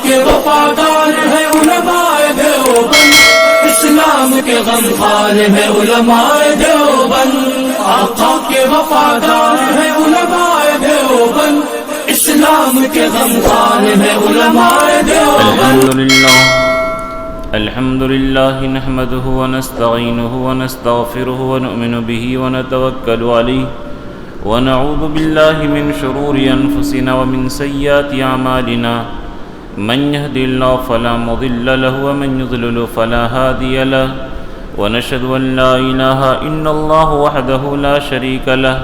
کے وفادار ہے علماء دیوبند، اسلام کے غمخوار ہے علماء دیوبند، آقا کے وفادار ہے علماء دیوبند، اسلام کے غمخوار ہے علماء دیوبند۔ الحمد لله نحمده ونستعينه ونستغفره ونؤمن به ونتوكل عليه ونعوذ بالله من شرور أنفسنا ومن سيئات أعمالنا، من يهد الله فلا مضل له ومن يضلل فلا هادي له، ونشهد أن لا إله إلا الله وحده لا شريك له،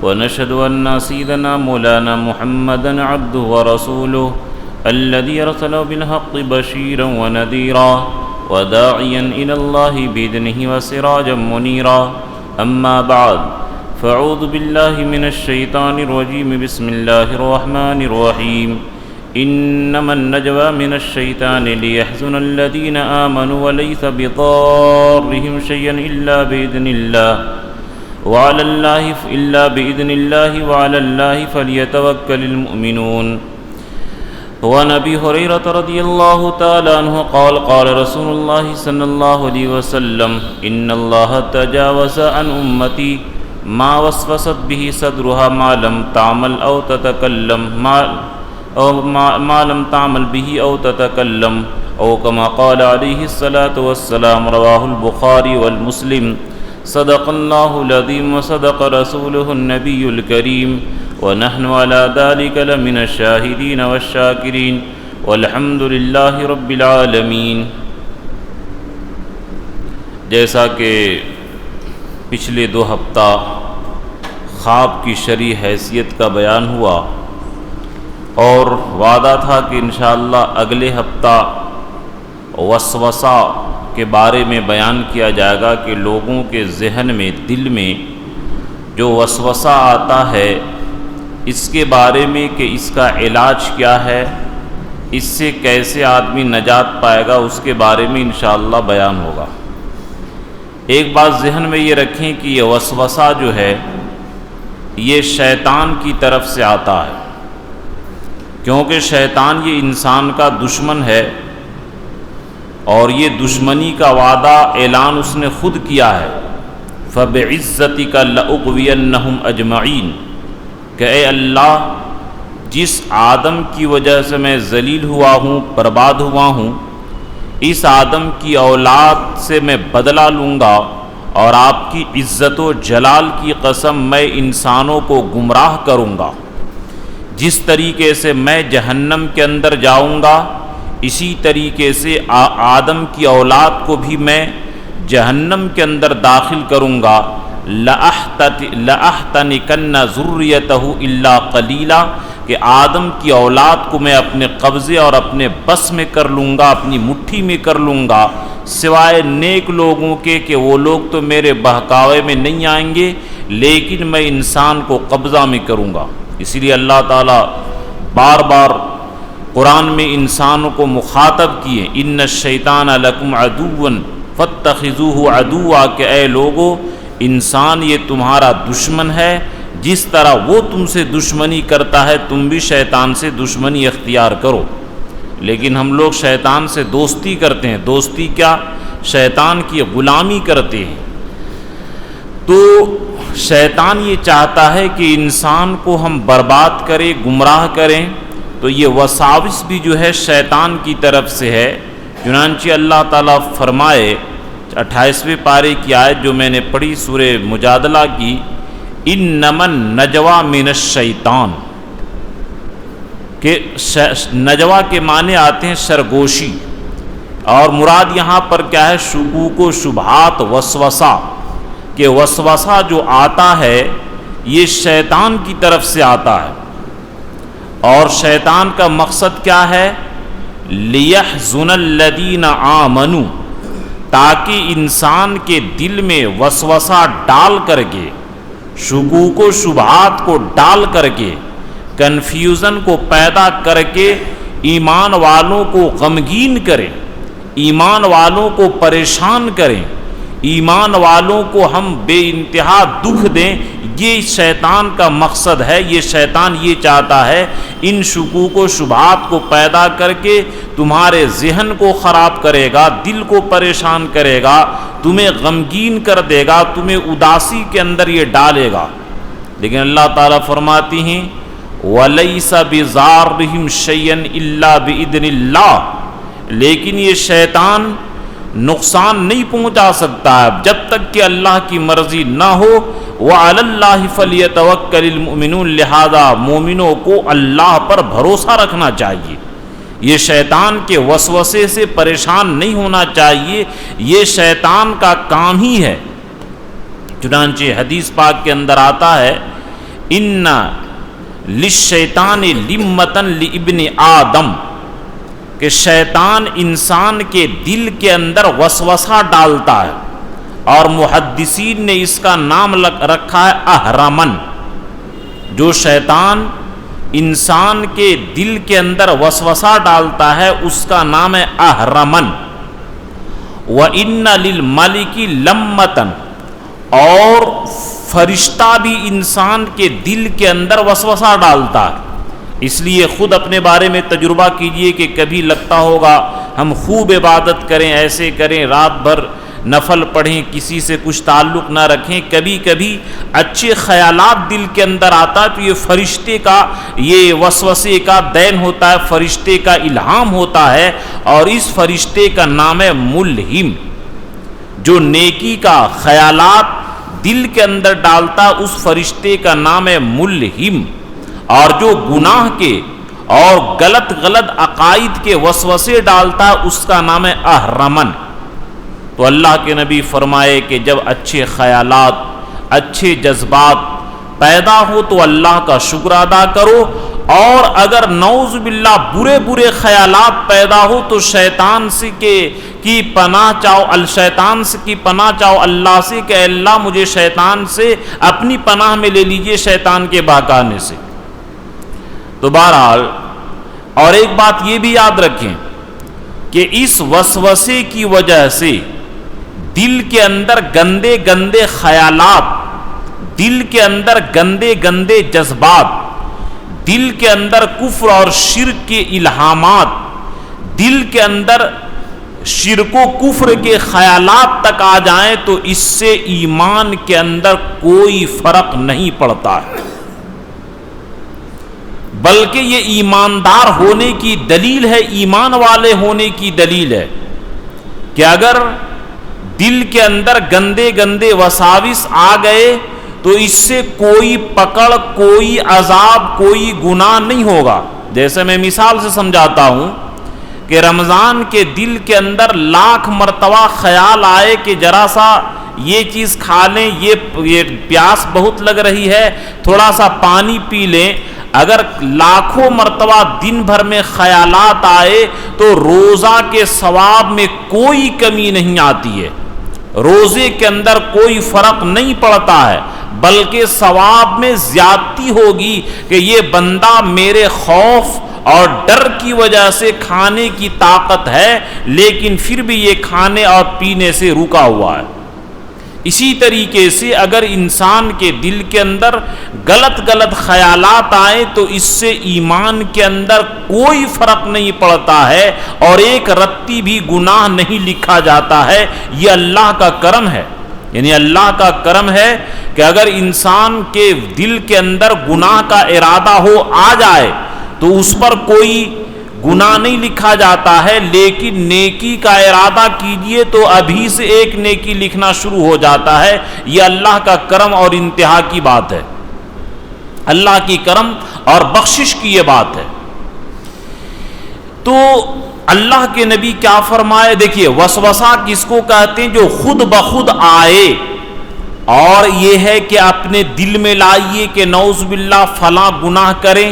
ونشهد أن سيدنا مولانا محمدا عبده ورسوله الذي أرسله بالحق بشيرا ونذيرا وداعيا إلى الله بإذنه وسراجا منيرا. أما بعد، فأعوذ بالله من الشيطان الرجيم. بسم الله الرحمن الرحيم. إنما النجوى من الشيطان ليحزن الذين آمنوا وليس بضارهم شيئا إلا بإذن الله وعلى الله فليتوكل المؤمنون. وعن ابي هريره رضي الله تعالى عنه قال قال رسول الله صلى الله عليه وسلم ان الله تجاوز عن امتي ما وسوست به صدرها ما لم تعمل او تتكلم ما لم تعمل به او تتكلم او كما قال عليه الصلاه والسلام. رواه البخاري والمسلم. صدق الله العظيم وصدق رسوله النبي الكريم ونحن على ذلك لمن الشاهدين والشاكرين والحمد لله رب العالمین. جیسا کہ پچھلے 2 ہفتہ خواب کی شرعی حیثیت کا بیان ہوا اور وعدہ تھا کہ انشاءاللہ اگلے ہفتہ وسوسہ کے بارے میں بیان کیا جائے گا کہ لوگوں کے ذہن میں، دل میں جو وسوسہ آتا ہے اس کے بارے میں کہ اس کا علاج کیا ہے، اس سے کیسے آدمی نجات پائے گا، اس کے بارے میں انشاءاللہ بیان ہوگا. ایک بات ذہن میں یہ رکھیں کہ یہ وسوسہ جو ہے یہ شیطان کی طرف سے آتا ہے، کیونکہ شیطان یہ انسان کا دشمن ہے اور یہ دشمنی کا وعدہ اعلان اس نے خود کیا ہے. فَبِعِزَّتِكَ لَأُغْوِيَنَّهُمْ أَجْمَعِينَ کہ اے اللہ، جس آدم کی وجہ سے میں ذلیل ہوا ہوں، برباد ہوا ہوں، اس آدم کی اولاد سے میں بدلہ لوں گا اور آپ کی عزت و جلال کی قسم میں انسانوں کو گمراہ کروں گا. جس طریقے سے میں جہنم کے اندر جاؤں گا اسی طریقے سے آدم کی اولاد کو بھی میں جہنم کے اندر داخل کروں گا. لَأَحْتَنِكَنَّ ذُرِّيَّتَهُ إِلَّا قَلِيلًا کہ آدم کی اولاد کو میں اپنے قبضے اور اپنے بس میں کر لوں گا، اپنی مٹھی میں کر لوں گا، سوائے نیک لوگوں کے کہ وہ لوگ تو میرے بہکاوے میں نہیں آئیں گے، لیکن میں انسان کو قبضہ میں کروں گا. اسی لیے اللہ تعالیٰ بار بار قرآن میں انسانوں کو مخاطب کیے، ان الشیطان لکم عدو فاتخذوہ عدوا کہ اے لوگو، انسان یہ تمہارا دشمن ہے، جس طرح وہ تم سے دشمنی کرتا ہے تم بھی شیطان سے دشمنی اختیار کرو. لیکن ہم لوگ شیطان سے دوستی کرتے ہیں. دوستی کیا؟ شیطان کی غلامی کرتے ہیں. تو شیطان یہ چاہتا ہے کہ انسان کو ہم برباد کریں، گمراہ کریں. تو یہ وساوس بھی جو ہے شیطان کی طرف سے ہے. چنانچہ اللہ تعالیٰ فرمائے 28ویں پارے کی آیت جو میں نے پڑھی سورہ مجادلہ کی، انما النجوى من الشیطان کہ نجوہ کے معنی آتے ہیں سرگوشی، اور مراد یہاں پر کیا ہے؟ شکوک و شبہات، وسوسہ. کہ وسوسہ جو آتا ہے یہ شیطان کی طرف سے آتا ہے، اور شیطان کا مقصد کیا ہے؟ لِيَحْزُنَ الَّذِينَ آمَنُوا تاکہ انسان کے دل میں وسوسہ ڈال کر کے، شکوک و شبہات کو ڈال کر کے، کنفیوژن کو پیدا کر کے ایمان والوں کو غمگین کریں، ایمان والوں کو پریشان کریں، ایمان والوں کو ہم بے انتہا دکھ دیں، یہ شیطان کا مقصد ہے۔ یہ شیطان یہ چاہتا ہے ان شکوک و شبہات کو پیدا کر کے تمہارے ذہن کو خراب کرے گا، دل کو پریشان کرے گا، تمہیں غمگین کر دے گا، تمہیں اداسی کے اندر یہ ڈالے گا۔ لیکن اللہ تعالیٰ فرماتی ہیں وَلَيْسَ بِضَارِّهِمْ شَيْئًا إِلَّا بِإِذْنِ اللَّهِ، لیکن یہ شیطان نقصان نہیں پہنچا سکتا ہے جب تک کہ اللہ کی مرضی نہ ہو۔ وَعَلَى اللَّهِ فَلْيَتَوَكَّلِ الْمُؤْمِنُونَ، لہذا مومنوں کو اللہ پر بھروسہ رکھنا چاہیے، یہ شیطان کے وسوسے سے پریشان نہیں ہونا چاہیے، یہ شیطان کا کام ہی ہے۔ چنانچہ حدیث پاک کے اندر آتا ہے ان للشیطان لمۃ لابن آدم، کہ شیطان انسان کے دل کے اندر وسوسہ ڈالتا ہے، اور محدثین نے اس کا نام رکھا ہے اہرمن۔ جو شیطان انسان کے دل کے اندر وسوسہ ڈالتا ہے اس کا نام ہے اہرمن۔ وَإِنَّ لِلْمَلِكِ لَمَّةً، اور فرشتہ بھی انسان کے دل کے اندر وسوسہ ڈالتا ہے۔ اس لیے خود اپنے بارے میں تجربہ کیجئے کہ کبھی لگتا ہوگا ہم خوب عبادت کریں، ایسے کریں، رات بھر نفل پڑھیں، کسی سے کچھ تعلق نہ رکھیں، کبھی کبھی اچھے خیالات دل کے اندر آتا ہے تو یہ فرشتے کا، یہ وسوسے کا دین ہوتا ہے، فرشتے کا الہام ہوتا ہے، اور اس فرشتے کا نام ہے ملہم۔ جو نیکی کا خیالات دل کے اندر ڈالتا اس فرشتے کا نام ہے ملہم، اور جو گناہ کے اور غلط عقائد کے وسوسے ڈالتا اس کا نام ہے اہرمن۔ تو اللہ کے نبی فرمائے کہ جب اچھے خیالات، اچھے جذبات پیدا ہو تو اللہ کا شکر ادا کرو، اور اگر نعوذ باللہ برے خیالات پیدا ہو تو شیطان سے کی پناہ چاہو، شیطان سے کی پناہ چاہو اللہ سے کہ اللہ مجھے شیطان سے اپنی پناہ میں لے لیجئے، شیطان کے بہکانے سے۔ تو بہرحال اور ایک بات یہ بھی یاد رکھیں کہ اس وسوسے کی وجہ سے دل کے اندر گندے خیالات، دل کے اندر گندے جذبات، دل کے اندر کفر اور شرک کے الہامات، دل کے اندر شرک و کفر کے خیالات تک آ جائیں تو اس سے ایمان کے اندر کوئی فرق نہیں پڑتا ہے، بلکہ یہ ایماندار ہونے کی دلیل ہے، ایمان والے ہونے کی دلیل ہے کہ اگر دل کے اندر گندے وساوس آ گئے تو اس سے کوئی پکڑ، کوئی عذاب، کوئی گناہ نہیں ہوگا۔ جیسے میں مثال سے سمجھاتا ہوں کہ رمضان کے دل کے اندر لاکھ مرتبہ خیال آئے کہ ذرا سا یہ چیز کھا لیں، یہ پیاس بہت لگ رہی ہے، تھوڑا سا پانی پی لیں، اگر لاکھوں مرتبہ دن بھر میں خیالات آئے تو روزہ کے ثواب میں کوئی کمی نہیں آتی ہے، روزے کے اندر کوئی فرق نہیں پڑتا ہے، بلکہ ثواب میں زیادتی ہوگی کہ یہ بندہ میرے خوف اور ڈر کی وجہ سے کھانے کی طاقت ہے لیکن پھر بھی یہ کھانے اور پینے سے رکا ہوا ہے۔ اسی طریقے سے اگر انسان کے دل کے اندر غلط خیالات آئیں تو اس سے ایمان کے اندر کوئی فرق نہیں پڑتا ہے اور ایک رتی بھی گناہ نہیں لکھا جاتا ہے۔ یہ اللہ کا کرم ہے، یعنی اللہ کا کرم ہے کہ اگر انسان کے دل کے اندر گناہ کا ارادہ آ جائے تو اس پر کوئی گناہ نہیں لکھا جاتا ہے، لیکن نیکی کا ارادہ کیجئے تو ابھی سے ایک نیکی لکھنا شروع ہو جاتا ہے۔ یہ اللہ کا کرم اور انتہا کی بات ہے، اللہ کی کرم اور بخشش کی یہ بات ہے۔ تو اللہ کے نبی کیا فرمائے، دیکھیے وسوسہ کس کو کہتے ہیں؟ جو خود بخود آئے، اور یہ ہے کہ اپنے دل میں لائیے کہ نعوذ باللہ فلاں گناہ کریں،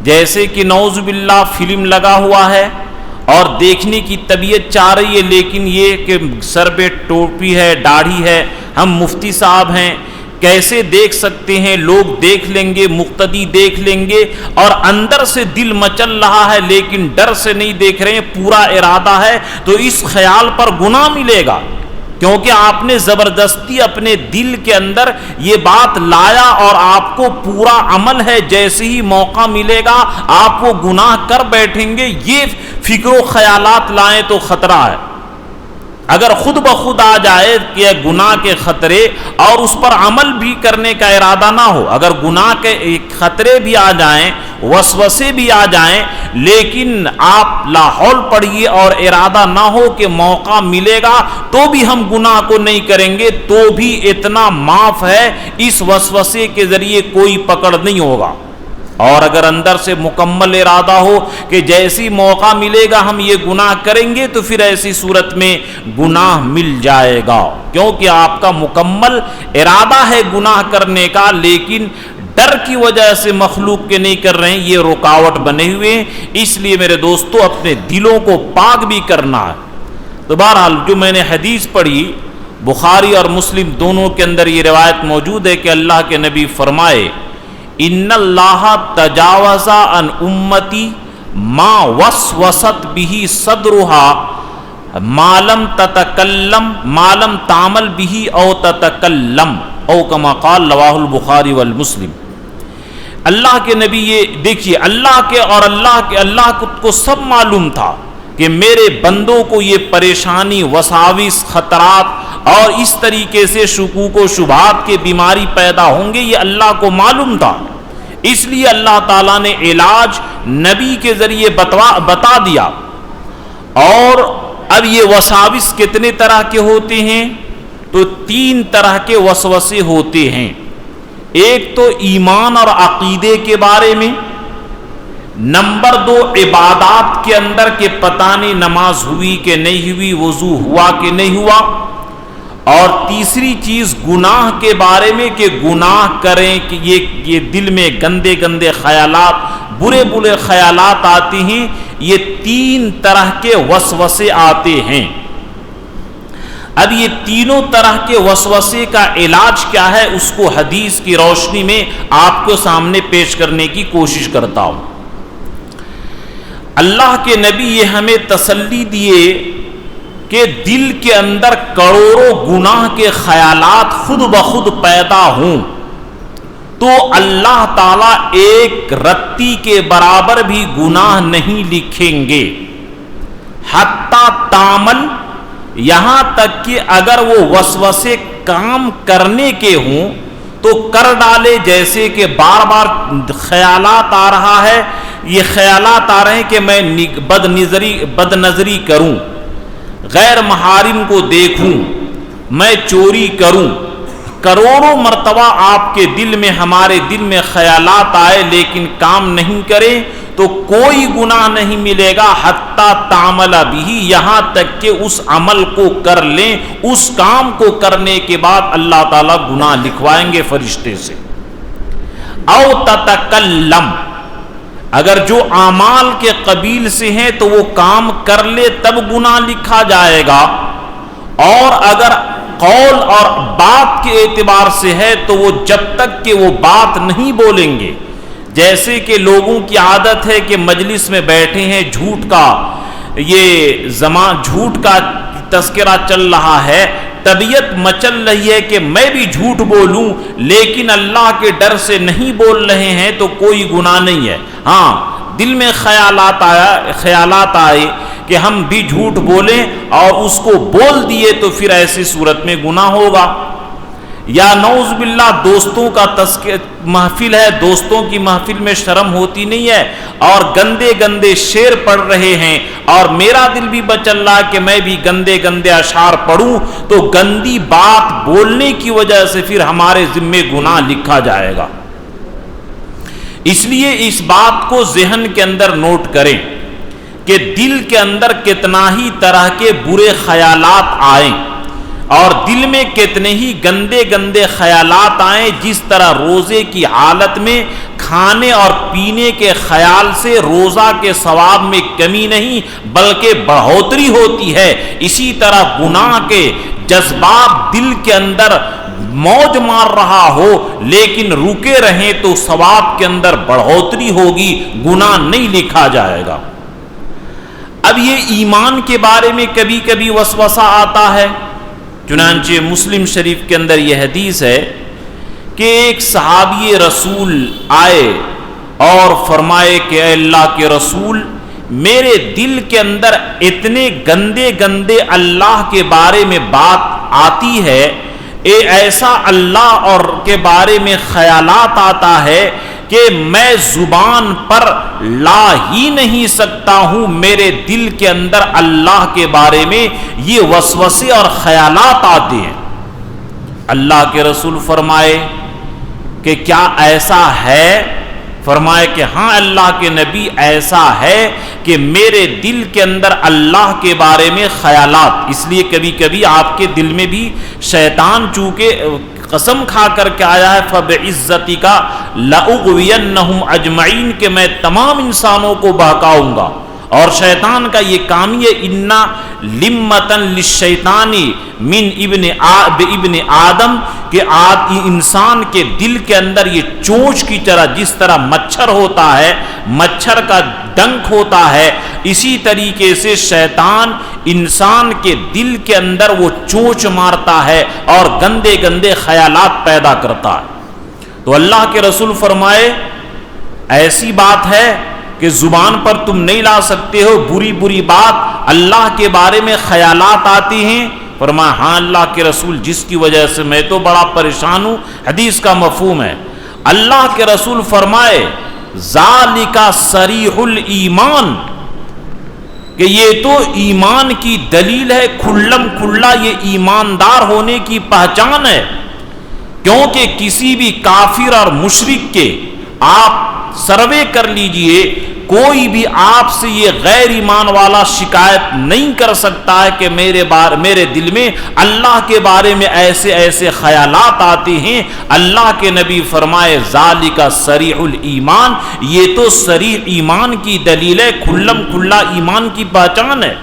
جیسے کہ نعوذ باللہ فلم لگا ہوا ہے اور دیکھنے کی طبیعت چاہ رہی ہے، لیکن یہ کہ سر پہ ٹوپی ہے، داڑھی ہے، ہم مفتی صاحب ہیں، کیسے دیکھ سکتے ہیں، لوگ دیکھ لیں گے، مقتدی دیکھ لیں گے، اور اندر سے دل مچل رہا ہے لیکن ڈر سے نہیں دیکھ رہے ہیں، پورا ارادہ ہے، تو اس خیال پر گناہ ملے گا کیونکہ آپ نے زبردستی اپنے دل کے اندر یہ بات لایا اور آپ کو پورا عمل ہے، جیسے ہی موقع ملے گا آپ وہ گناہ کر بیٹھیں گے، یہ فکر و خیالات لائیں تو خطرہ ہے۔ اگر خود بخود آ جائے کہ گناہ کے خطرے اور اس پر عمل بھی کرنے کا ارادہ نہ ہو، اگر گناہ کے خطرے بھی آ جائیں، وسوسے بھی آ جائیں، لیکن آپ لاحول پڑھیے اور ارادہ نہ ہو کہ موقع ملے گا تو بھی ہم گناہ کو نہیں کریں گے، تو بھی اتنا معاف ہے، اس وسوسے کے ذریعے کوئی پکڑ نہیں ہوگا۔ اور اگر اندر سے مکمل ارادہ ہو کہ جیسی موقع ملے گا ہم یہ گناہ کریں گے، تو پھر ایسی صورت میں گناہ مل جائے گا، کیونکہ آپ کا مکمل ارادہ ہے گناہ کرنے کا، لیکن ڈر کی وجہ سے مخلوق کے نہیں کر رہے ہیں، یہ رکاوٹ بنے ہوئے ہیں۔ اس لیے میرے دوستو اپنے دلوں کو پاک بھی کرنا ہے۔ تو بہرحال جو میں نے حدیث پڑھی، بخاری اور مسلم دونوں کے اندر یہ روایت موجود ہے کہ اللہ کے نبی فرمائے، ان اللہ تجاوز عن امتی ما وسوست به صدرها ما لم تتکلم ما لم تعمل به او تتکلم او کما قال رواه البخاری والمسلم۔ اللہ کے نبی یہ دیکھیے، اللہ کو سب معلوم تھا کہ میرے بندوں کو یہ پریشانی، وساوس، خطرات اور اس طریقے سے شکوک و شبہات کے بیماری پیدا ہوں گے، یہ اللہ کو معلوم تھا۔ اس لیے اللہ تعالیٰ نے علاج نبی کے ذریعے بتا دیا۔ اور اب یہ وساوس کتنے طرح کے ہوتے ہیں؟ تو 3 طرح کے وسوسے ہوتے ہیں۔ ایک تو ایمان اور عقیدے کے بارے میں، نمبر 2 عبادات کے اندر کہ پتہ نہیں نماز ہوئی کہ نہیں ہوئی، وضو ہوا کہ نہیں ہوا، اور تیسری چیز گناہ کے بارے میں کہ گناہ کریں کہ یہ دل میں گندے گندے خیالات، برے برے خیالات آتے ہیں۔ یہ 3 طرح کے وسوسے آتے ہیں۔ اب یہ تینوں طرح کے وسوسے کا علاج کیا ہے، اس کو حدیث کی روشنی میں آپ کو سامنے پیش کرنے کی کوشش کرتا ہوں۔ اللہ کے نبی یہ ہمیں تسلی دیے کہ دل کے اندر کروڑوں گناہ کے خیالات خود بخود پیدا ہوں تو اللہ تعالیٰ ایک رتی کے برابر بھی گناہ نہیں لکھیں گے، حتیٰ تعمل، یہاں تک کہ اگر وہ وسوسے کام کرنے کے ہوں تو کر ڈالے، جیسے کہ بار بار خیالات آ رہا ہے، یہ خیالات آ رہے ہیں کہ میں بد نظری کروں، غیر محارم کو دیکھوں، میں چوری کروں، کروڑوں مرتبہ آپ کے دل میں، ہمارے دل میں خیالات آئے لیکن کام نہیں کرے تو کوئی گناہ نہیں ملے گا، حتیٰ تعمل بھی، یہاں تک کہ اس عمل کو کر لیں، اس کام کو کرنے کے بعد اللہ تعالیٰ گناہ لکھوائیں گے فرشتے سے۔ او تتکلم، اگر جو اعمال کے قبیل سے ہیں تو وہ کام کر لے تب گناہ لکھا جائے گا، اور اگر قول اور بات کے اعتبار سے ہے تو وہ جب تک کہ وہ بات نہیں بولیں گے، جیسے کہ لوگوں کی عادت ہے کہ مجلس میں بیٹھے ہیں، جھوٹ کا تذکرہ چل رہا ہے، طبیعت مچل رہی ہے کہ میں بھی جھوٹ بولوں، لیکن اللہ کے ڈر سے نہیں بول رہے ہیں تو کوئی گناہ نہیں ہے۔ ہاں، دل میں خیالات آئے کہ ہم بھی جھوٹ بولیں اور اس کو بول دیے تو پھر ایسی صورت میں گناہ ہوگا۔ یا نعوذ باللہ دوستوں کا محفل ہے، دوستوں کی محفل میں شرم ہوتی نہیں ہے اور گندے گندے شعر پڑھ رہے ہیں اور میرا دل بھی بچل رہا کہ میں بھی گندے گندے اشعار پڑھوں، تو گندی بات بولنے کی وجہ سے پھر ہمارے ذمے گناہ لکھا جائے گا۔ اس لیے اس بات کو ذہن کے اندر نوٹ کریں کہ دل کے اندر کتنا ہی طرح کے برے خیالات آئیں اور دل میں کتنے ہی گندے گندے خیالات آئیں، جس طرح روزے کی حالت میں کھانے اور پینے کے خیال سے روزہ کے ثواب میں کمی نہیں بلکہ بڑھوتری ہوتی ہے، اسی طرح گناہ کے جذبات دل کے اندر موج مار رہا ہو لیکن رکے رہیں تو ثواب کے اندر بڑھوتری ہوگی، گناہ نہیں لکھا جائے گا۔ اب یہ ایمان کے بارے میں کبھی کبھی وسوسہ آتا ہے، چنانچہ مسلم شریف کے اندر یہ حدیث ہے کہ ایک صحابی رسول آئے اور فرمائے کہ اے اللہ کے رسول، میرے دل کے اندر اتنے گندے گندے اللہ کے بارے میں بات آتی ہے، ایسا اللہ اور کے بارے میں خیالات آتا ہے کہ میں زبان پر لا ہی نہیں سکتا ہوں، میرے دل کے اندر اللہ کے بارے میں یہ وسوسے اور خیالات آتے ہیں۔ اللہ کے رسول فرمائے کہ کیا ایسا ہے؟ فرمائے کہ ہاں اللہ کے نبی، ایسا ہے کہ میرے دل کے اندر اللہ کے بارے میں خیالات، اس لیے کبھی کبھی آپ کے دل میں بھی شیطان چونکہ قسم کھا کر کے آیا ہے فَبِعِزَّتِكَ لَأُغْوِيَنَّهُمْ أَجْمَعِينَ کہ میں تمام انسانوں کو بہکاؤں گا، اور شیطان کا یہ کام ہے اِنَّ لِمَّةً لِلشَّيْطَانِ مِنْ ابن آدم کہ انسان کے دل کے اندر یہ چونچ کی طرح، جس طرح مچھر ہوتا ہے، مچھر کا ڈنک ہوتا ہے، اسی طریقے سے شیطان انسان کے دل کے اندر وہ چونچ مارتا ہے اور گندے گندے خیالات پیدا کرتا ہے۔ تو اللہ کے رسول فرمائے ایسی بات ہے کہ زبان پر تم نہیں لا سکتے ہو، بری بری بات اللہ کے بارے میں خیالات آتی ہیں؟ فرمایا ہاں اللہ کے رسول، جس کی وجہ سے میں تو بڑا پریشان ہوں۔ حدیث کا مفہوم ہے، اللہ کے رسول فرمائے ذالک صریح الایمان کہ یہ تو ایمان کی دلیل ہے، کھلم کھلا یہ ایماندار ہونے کی پہچان ہے، کیونکہ کسی بھی کافر اور مشرک کے آپ سروے کر لیجئے، کوئی بھی آپ سے یہ غیر ایمان والا شکایت نہیں کر سکتا ہے کہ میرے دل میں اللہ کے بارے میں ایسے ایسے خیالات آتے ہیں۔ اللہ کے نبی فرمائے ذالک صریح الایمان، یہ تو صریح ایمان کی دلیل ہے، کھلم کھلا ایمان کی پہچان ہے۔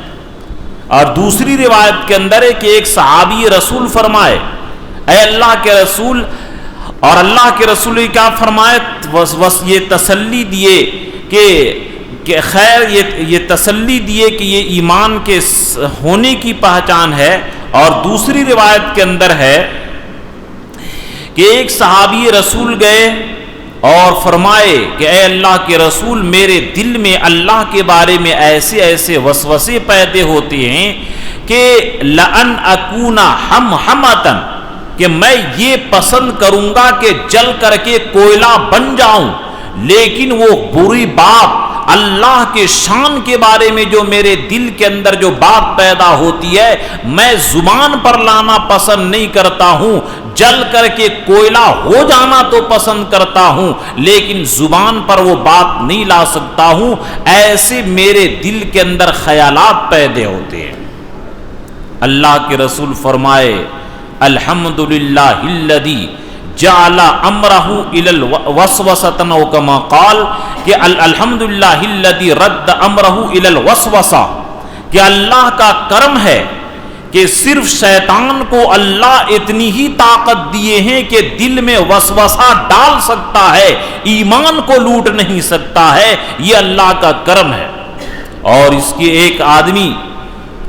اور دوسری روایت کے اندر ہے کہ ایک صحابی رسول فرمائے اے اللہ کے رسول، اور اللہ کے رسول نے کیا فرمائے، یہ تسلی دیے کہ خیر یہ تسلی دیے کہ یہ ایمان کے ہونے کی پہچان ہے۔ اور دوسری روایت کے اندر ہے کہ ایک صحابی رسول گئے اور فرمائے کہ اے اللہ کے رسول، میرے دل میں اللہ کے بارے میں ایسے ایسے وسوسے پیدا ہوتے ہیں کہ لَأَنْ أَكُونَ حَمْحَمَةً کہ میں یہ پسند کروں گا کہ جل کر کے کوئلہ بن جاؤں، لیکن وہ بری بات اللہ کے شان کے بارے میں جو میرے دل کے اندر جو بات پیدا ہوتی ہے، میں زبان پر لانا پسند نہیں کرتا ہوں، جل کر کے کوئلہ ہو جانا تو پسند کرتا ہوں، لیکن زبان پر وہ بات نہیں لا سکتا ہوں۔ ایسے میرے دل کے اندر خیالات پیدا ہوتے ہیں۔ اللہ کے رسول فرمائے الحمدللہ الذی جعل امرہ الی الوسوسۃ او کما قال کہ الحمدللہ الذی رد امرہ الی الوسوسہ کہ اللہ کا کرم ہے کہ صرف شیطان کو اللہ اتنی ہی طاقت دیے ہیں کہ دل میں وسوسہ ڈال سکتا ہے، ایمان کو لوٹ نہیں سکتا ہے، یہ اللہ کا کرم ہے۔ اور اس کی ایک آدمی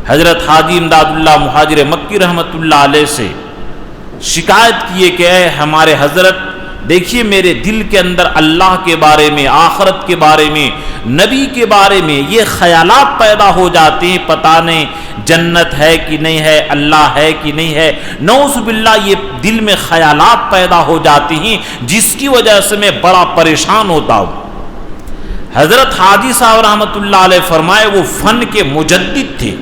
حضرت حاجی امداد اللہ مہاجر مکی رحمت اللہ علیہ سے شکایت کیے کہ اے ہمارے حضرت، دیکھیے میرے دل کے اندر اللہ کے بارے میں، آخرت کے بارے میں، نبی کے بارے میں یہ خیالات پیدا ہو جاتے ہیں، پتہ نہیں جنت ہے کہ نہیں ہے، اللہ ہے کہ نہیں ہے، نعوذ باللہ یہ دل میں خیالات پیدا ہو جاتے ہیں، جس کی وجہ سے میں بڑا پریشان ہوتا ہوں۔ حضرت حاجی صاحب رحمت اللہ علیہ فرمائے وہ فن کے مجدد تھے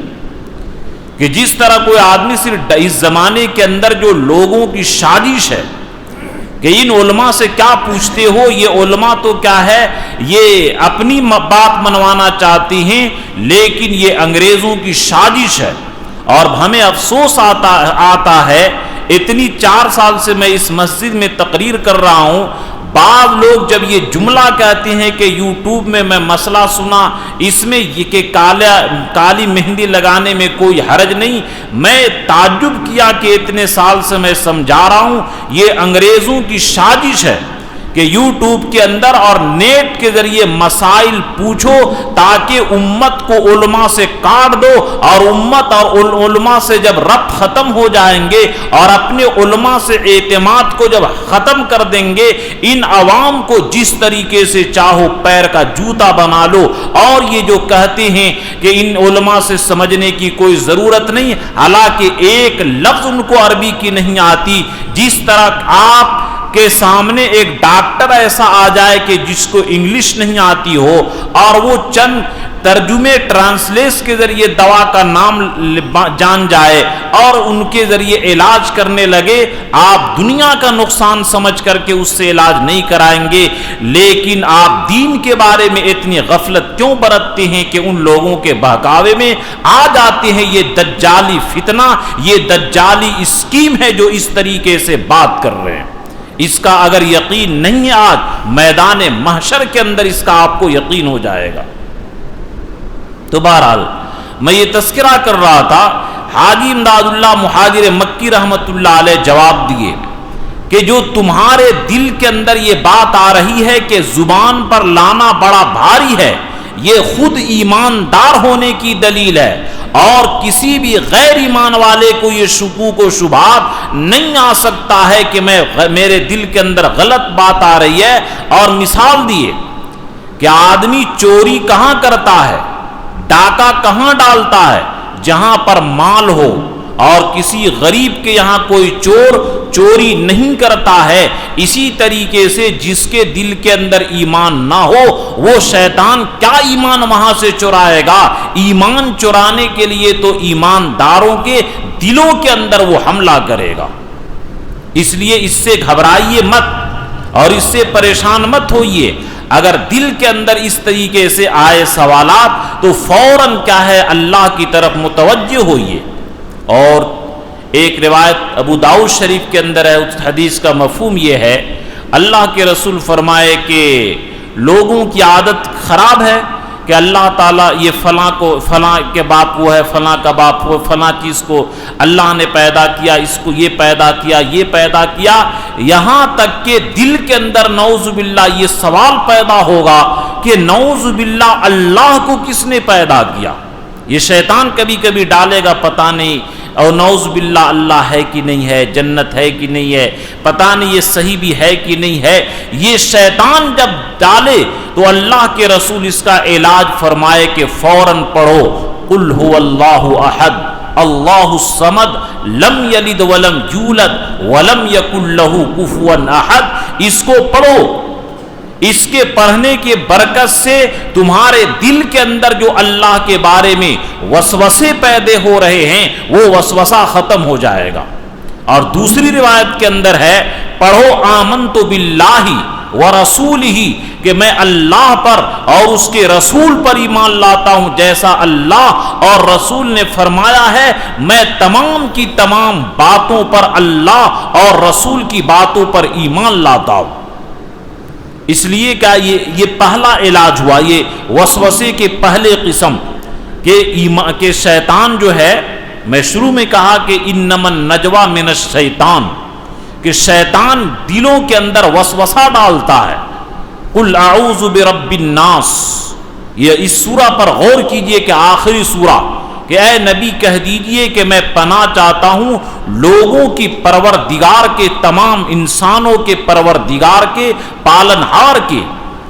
کہ جس طرح کوئی آدمی صرف اس زمانے کے اندر جو لوگوں کی سازش ہے کہ ان علماء سے کیا پوچھتے ہو، یہ علماء تو کیا ہے، یہ اپنی بات منوانا چاہتی ہیں، لیکن یہ انگریزوں کی سازش ہے۔ اور ہمیں افسوس آتا ہے، اتنی 4 سال سے میں اس مسجد میں تقریر کر رہا ہوں، بعض لوگ جب یہ جملہ کہتے ہیں کہ یوٹیوب میں مسئلہ سنا، اس میں یہ کہ کالی مہندی لگانے میں کوئی حرج نہیں، میں تعجب کیا کہ اتنے سال سے میں سمجھا رہا ہوں یہ انگریزوں کی سازش ہے کہ یوٹیوب کے اندر اور نیٹ کے ذریعے مسائل پوچھو تاکہ امت کو علماء سے کاٹ دو، اور امت اور علماء سے جب ربط ختم ہو جائیں گے اور اپنے علماء سے اعتماد کو جب ختم کر دیں گے، ان عوام کو جس طریقے سے چاہو پیر کا جوتا بنا لو، اور یہ جو کہتے ہیں کہ ان علماء سے سمجھنے کی کوئی ضرورت نہیں، حالانکہ ایک لفظ ان کو عربی کی نہیں آتی، جس طرح آپ کے سامنے ایک ڈاکٹر ایسا آ جائے کہ جس کو انگلش نہیں آتی ہو اور وہ چند ترجمے ٹرانسلیٹ کے ذریعے دوا کا نام جان جائے اور ان کے ذریعے علاج کرنے لگے، آپ دنیا کا نقصان سمجھ کر کے اس سے علاج نہیں کرائیں گے، لیکن آپ دین کے بارے میں اتنی غفلت کیوں برتتے ہیں کہ ان لوگوں کے بہکاوے میں آ جاتے ہیں؟ یہ دجالی فتنہ، یہ دجالی اسکیم ہے جو اس طریقے سے بات کر رہے ہیں۔ اس کا اگر یقین نہیں ہے، آج میدان محشر کے اندر اس کا آپ کو یقین ہو جائے گا۔ تو بہرحال میں یہ تذکرہ کر رہا تھا، حاجی امداد اللہ مہاجر مکی رحمت اللہ علیہ جواب دیے کہ جو تمہارے دل کے اندر یہ بات آ رہی ہے کہ زبان پر لانا بڑا بھاری ہے، یہ خود ایماندار ہونے کی دلیل ہے، اور کسی بھی غیر ایمان والے کو یہ شکوک و شبہات نہیں آ سکتا ہے کہ میرے دل کے اندر غلط بات آ رہی ہے۔ اور مثال دیے کہ آدمی چوری کہاں کرتا ہے، ڈاکہ کہاں ڈالتا ہے؟ جہاں پر مال ہو، اور کسی غریب کے یہاں کوئی چور چوری نہیں کرتا ہے۔ اسی طریقے سے جس کے دل کے اندر ایمان نہ ہو وہ شیطان کیا ایمان وہاں سے چرائے گا؟ ایمان چرانے کے لیے تو ایمانداروں کے دلوں کے اندر وہ حملہ کرے گا۔ اس لیے اس سے گھبرائیے مت اور اس سے پریشان مت ہوئیے۔ اگر دل کے اندر اس طریقے سے آئے سوالات تو فوراً کیا ہے، اللہ کی طرف متوجہ ہوئیے۔ اور ایک روایت ابو داؤد شریف کے اندر ہے، اس حدیث کا مفہوم یہ ہے، اللہ کے رسول فرمائے کہ لوگوں کی عادت خراب ہے کہ اللہ تعالیٰ یہ فلاں کے باپ وہ ہے، فلاں کا باپ وہ، فلاں چیز کو اللہ نے پیدا کیا، اس کو یہ پیدا کیا، یہ پیدا کیا، یہاں تک کہ دل کے اندر نعوذ باللہ یہ سوال پیدا ہوگا کہ نعوذ باللہ اللہ کو کس نے پیدا کیا؟ یہ شیطان کبھی کبھی ڈالے گا، پتہ نہیں، اور نعوذ باللہ اللہ ہے کہ نہیں ہے، جنت ہے کہ نہیں ہے، پتہ نہیں یہ صحیح بھی ہے کہ نہیں ہے۔ یہ شیطان جب ڈالے تو اللہ کے رسول اس کا علاج فرمائے کہ فوراً پڑھو قل هو اللہ احد اللہ الصمد لم یلد ولم یولد ولم یکن له کفوا احد۔ اس کو پڑھو، اس کے پڑھنے کے برکت سے تمہارے دل کے اندر جو اللہ کے بارے میں وسوسے پیدا ہو رہے ہیں وہ وسوسہ ختم ہو جائے گا۔ اور دوسری روایت کے اندر ہے پڑھو آمنت باللہ ورسولہ، کہ میں اللہ پر اور اس کے رسول پر ایمان لاتا ہوں، جیسا اللہ اور رسول نے فرمایا ہے میں تمام کی تمام باتوں پر اللہ اور رسول کی باتوں پر ایمان لاتا ہوں۔ اس لیے کہ یہ پہلا علاج ہوا، یہ وسوسے کے پہلے قسم کہ شیطان جو ہے، میں شروع میں کہا کہ انما النجوى من الشیطان، کہ شیطان دلوں کے اندر وسوسہ ڈالتا ہے۔ قل اعوذ برب الناس، یہ اس سورہ پر غور کیجئے کہ آخری سورہ، کہ اے نبی کہہ دیجئے کہ میں پناہ چاہتا ہوں لوگوں کی پروردگار کے، تمام انسانوں کے پروردگار کے، پالنہار کے۔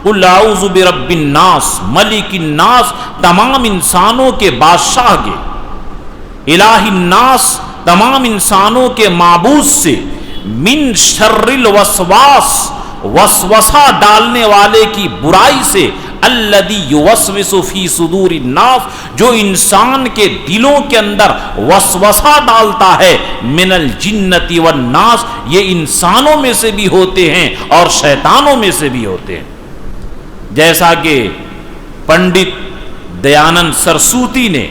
قل اعوذ برب الناس، ملک الناس، تمام انسانوں کے بادشاہ کے، الہ الناس، تمام انسانوں کے معبود سے، من شر الوسواس، وسوسہ ڈالنے والے کی برائی سے، الذی یوسوس فی صدور الناس، جو انسان کے دلوں کے اندر وسوسہ ڈالتا ہے، من الجنۃ والناس، یہ انسانوں میں سے بھی ہوتے ہیں اور شیطانوں میں سے بھی ہوتے ہیں۔ جیسا کہ پنڈت دیانند سرسوتی نے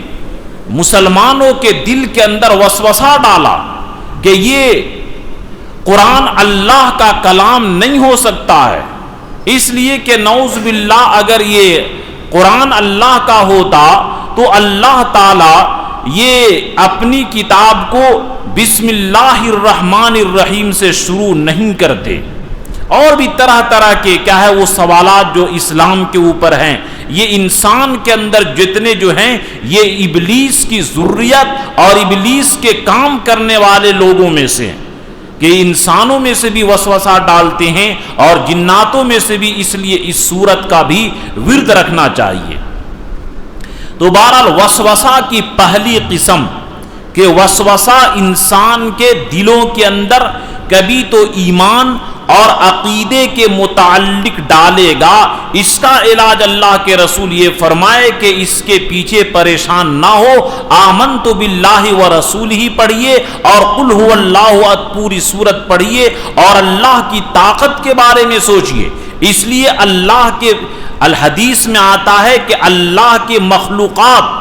مسلمانوں کے دل کے اندر وسوسہ ڈالا کہ یہ قرآن اللہ کا کلام نہیں ہو سکتا ہے، اس لیے کہ نعوذ باللہ اگر یہ قرآن اللہ کا ہوتا تو اللہ تعالی یہ اپنی کتاب کو بسم اللہ الرحمن الرحیم سے شروع نہیں کرتے، اور بھی طرح طرح کے کیا ہے وہ سوالات جو اسلام کے اوپر ہیں. یہ انسان کے اندر جتنے جو ہیں یہ ابلیس کی ذریت اور ابلیس کے کام کرنے والے لوگوں میں سے ہیں کہ انسانوں میں سے بھی وسوسہ ڈالتے ہیں اور جناتوں میں سے بھی، اس لیے اس صورت کا بھی ورد رکھنا چاہیے. تو بہرحال وسوسہ کی پہلی قسم کہ وسوسہ انسان کے دلوں کے اندر کبھی تو ایمان اور عقیدے کے متعلق ڈالے گا. اس کا علاج اللہ کے رسول یہ فرمائے کہ اس کے پیچھے پریشان نہ ہو، آمنت باللہ ورسولہ پڑھیے اور قل هو اللہ احد پوری سورت پڑھیے اور اللہ کی طاقت کے بارے میں سوچئے. اس لیے اللہ کے الحدیث میں آتا ہے کہ اللہ کے مخلوقات،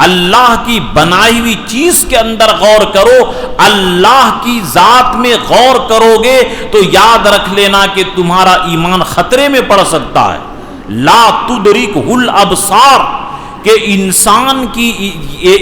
اللہ کی بنائی ہوئی چیز کے اندر غور کرو، اللہ کی ذات میں غور کرو گے تو یاد رکھ لینا کہ تمہارا ایمان خطرے میں پڑ سکتا ہے. لا تدرکہ الابصار کہ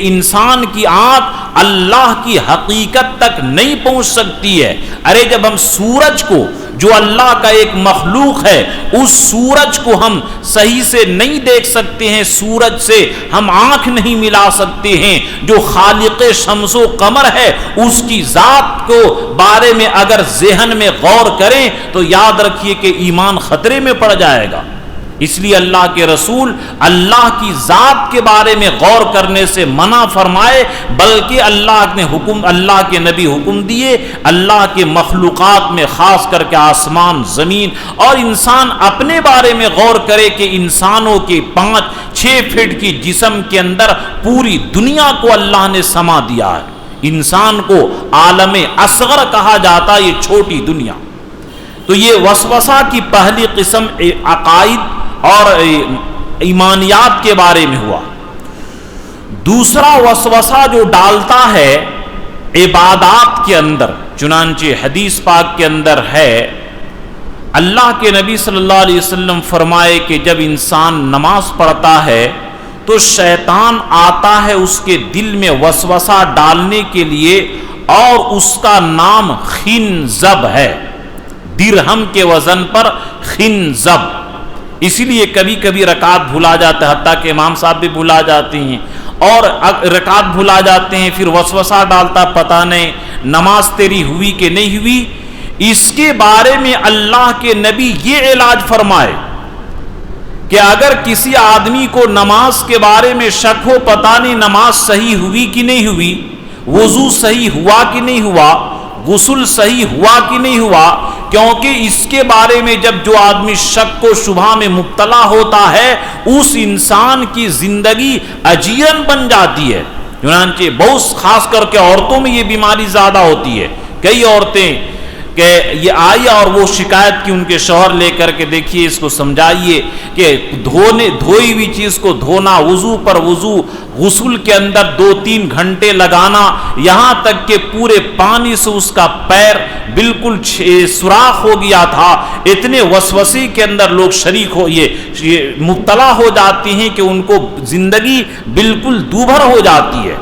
انسان کی آنکھ اللہ کی حقیقت تک نہیں پہنچ سکتی ہے. ارے جب ہم سورج کو جو اللہ کا ایک مخلوق ہے اس سورج کو ہم صحیح سے نہیں دیکھ سکتے ہیں، سورج سے ہم آنکھ نہیں ملا سکتے ہیں، جو خالق شمس و قمر ہے اس کی ذات کو بارے میں اگر ذہن میں غور کریں تو یاد رکھیے کہ ایمان خطرے میں پڑ جائے گا. اس لیے اللہ کے رسول اللہ کی ذات کے بارے میں غور کرنے سے منع فرمائے، بلکہ اللہ کے نبی حکم دیے اللہ کے مخلوقات میں خاص کر کے آسمان، زمین اور انسان اپنے بارے میں غور کرے کہ انسانوں کے 5-6 فٹ کی جسم کے اندر پوری دنیا کو اللہ نے سما دیا ہے. انسان کو عالم اصغر کہا جاتا ہے، یہ چھوٹی دنیا. تو یہ وسوسہ کی پہلی قسم عقائد اور ایمانیات کے بارے میں ہوا. دوسرا وسوسہ جو ڈالتا ہے عبادات کے اندر، چنانچہ حدیث پاک کے اندر ہے، اللہ کے نبی صلی اللہ علیہ وسلم فرمائے کہ جب انسان نماز پڑھتا ہے تو شیطان آتا ہے اس کے دل میں وسوسہ ڈالنے کے لیے، اور اس کا نام خنزب ہے، درہم کے وزن پر خنزب. اسی لیے کبھی کبھی رکعت بھلا جاتا ہے، حتیٰ کہ امام صاحب بھی بھلا جاتے ہیں اور رکعت بھلا جاتے ہیں، پھر وسوسہ ڈالتا پتہ نہیں نماز تیری ہوئی کہ نہیں ہوئی. اس کے بارے میں اللہ کے نبی یہ علاج فرمائے کہ اگر کسی آدمی کو نماز کے بارے میں شک ہو، پتہ نہیں نماز صحیح ہوئی کہ نہیں ہوئی، وضو صحیح ہوا کہ نہیں ہوا، غسل صحیح ہوا کہ نہیں ہوا، کیونکہ اس کے بارے میں جب جو آدمی شک و شبہ میں مبتلا ہوتا ہے اس انسان کی زندگی اجیرن بن جاتی ہے. چنانچہ بہت خاص کر کے عورتوں میں یہ بیماری زیادہ ہوتی ہے. کئی عورتیں کہ یہ آئی اور وہ شکایت کی ان کے شوہر لے کر کے، دیکھیے اس کو سمجھائیے کہ دھوئی ہوئی چیز کو دھونا، وضو پر وضو، غسل کے اندر 2-3 گھنٹے لگانا، یہاں تک کہ پورے پانی سے اس کا پیر بالکل سوراخ ہو گیا تھا. اتنے وسوسے کے اندر لوگ شریک ہو یہ مبتلا ہو جاتی ہیں کہ ان کو زندگی بالکل دوبھر ہو جاتی ہے.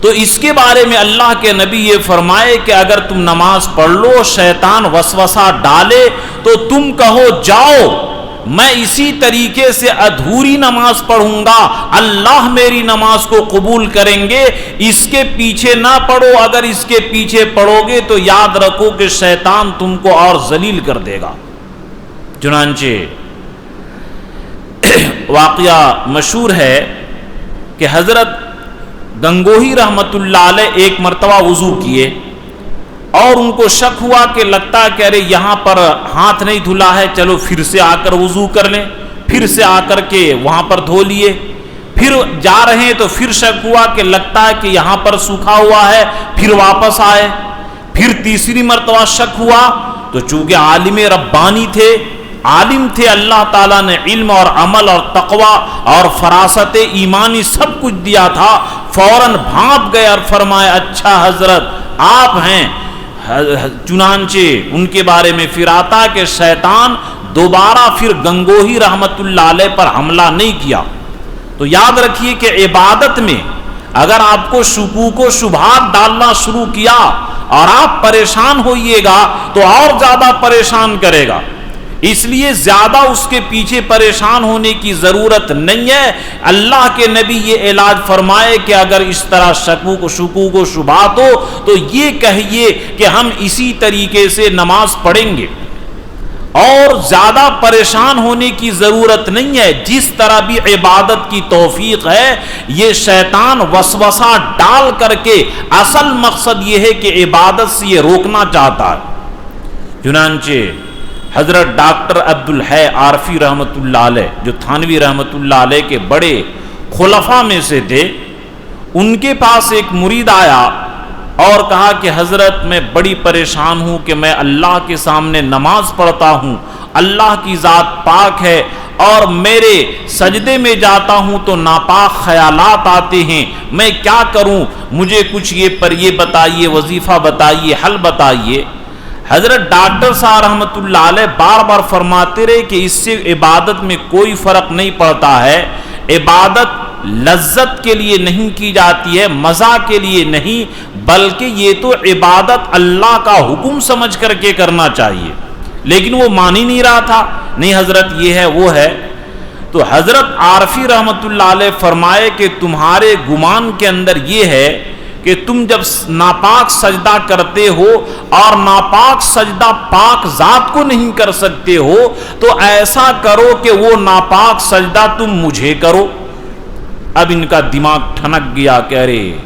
تو اس کے بارے میں اللہ کے نبی یہ فرمائے کہ اگر تم نماز پڑھ لو، شیطان وسوسہ ڈالے تو تم کہو جاؤ میں اسی طریقے سے ادھوری نماز پڑھوں گا، اللہ میری نماز کو قبول کریں گے، اس کے پیچھے نہ پڑھو. اگر اس کے پیچھے پڑھو گے تو یاد رکھو کہ شیطان تم کو اور ذلیل کر دے گا. چنانچہ واقعہ مشہور ہے کہ حضرت گنگوہی رحمت اللہ علیہ ایک مرتبہ وضو کیے اور ان کو شک ہوا کہ لگتا ہے کہ ارے یہاں پر ہاتھ نہیں دھلا ہے، چلو پھر سے آ کر وضو کر لیں. پھر سے آ کر کے وہاں پر دھو لیے. پھر جا رہے ہیں تو پھر شک ہوا کہ لگتا ہے کہ یہاں پر سوکھا ہوا ہے، پھر واپس آئے. پھر تیسری مرتبہ شک ہوا تو چونکہ عالم ربانی تھے، عالم تھے، اللہ تعالیٰ نے علم اور عمل اور تقوی اور فراست ایمانی سب کچھ دیا تھا، فوراً بھانپ گئے اور فرمایا اچھا حضرت آپ ہیں. چنانچہ ان کے بارے میں پھر آتا کہ شیطان دوبارہ پھر گنگوہی رحمت اللہ علیہ پر حملہ نہیں کیا. تو یاد رکھیے کہ عبادت میں اگر آپ کو شکوک و شبہات ڈالنا شروع کیا اور آپ پریشان ہوئیے گا تو اور زیادہ پریشان کرے گا. اس لیے زیادہ اس کے پیچھے پریشان ہونے کی ضرورت نہیں ہے. اللہ کے نبی یہ علاج فرمائے کہ اگر اس طرح شکوک و شبہات ہو تو یہ کہیے کہ ہم اسی طریقے سے نماز پڑھیں گے، اور زیادہ پریشان ہونے کی ضرورت نہیں ہے. جس طرح بھی عبادت کی توفیق ہے، یہ شیطان وسوسہ ڈال کر کے اصل مقصد یہ ہے کہ عبادت سے یہ روکنا چاہتا ہے. چنانچہ حضرت ڈاکٹر عبدالحی عارفی رحمۃ اللہ علیہ، جو تھانوی رحمۃ اللہ علیہ کے بڑے خلفاء میں سے تھے، ان کے پاس ایک مرید آیا اور کہا کہ حضرت میں بڑی پریشان ہوں کہ میں اللہ کے سامنے نماز پڑھتا ہوں، اللہ کی ذات پاک ہے، اور میرے سجدے میں جاتا ہوں تو ناپاک خیالات آتے ہیں، میں کیا کروں؟ مجھے کچھ یہ بتائیے، وظیفہ بتائیے، حل بتائیے. حضرت ڈاکٹر صاحب رحمۃ اللہ علیہ بار بار فرماتے رہے کہ اس سے عبادت میں کوئی فرق نہیں پڑتا ہے. عبادت لذت کے لیے نہیں کی جاتی ہے، مزہ کے لیے نہیں، بلکہ یہ تو عبادت اللہ کا حکم سمجھ کر کے کرنا چاہیے. لیکن وہ مان ہی نہیں رہا تھا، نہیں حضرت یہ ہے وہ ہے. تو حضرت عارفی رحمۃ اللہ علیہ فرمائے کہ تمہارے گمان کے اندر یہ ہے کہ تم جب ناپاک سجدہ کرتے ہو اور ناپاک سجدہ پاک ذات کو نہیں کر سکتے ہو، تو ایسا کرو کہ وہ ناپاک سجدہ تم مجھے کرو. اب ان کا دماغ ٹھنک گیا، کہہ رہے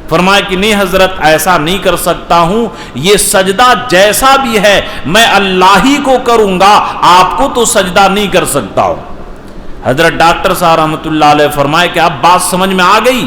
فرمایا کہ نہیں حضرت ایسا نہیں کر سکتا ہوں، یہ سجدہ جیسا بھی ہے میں اللہ ہی کو کروں گا، آپ کو تو سجدہ نہیں کر سکتا ہوں. حضرت ڈاکٹر صاحب رحمۃ اللہ علیہ فرمائے کہ اب بات سمجھ میں آ گئی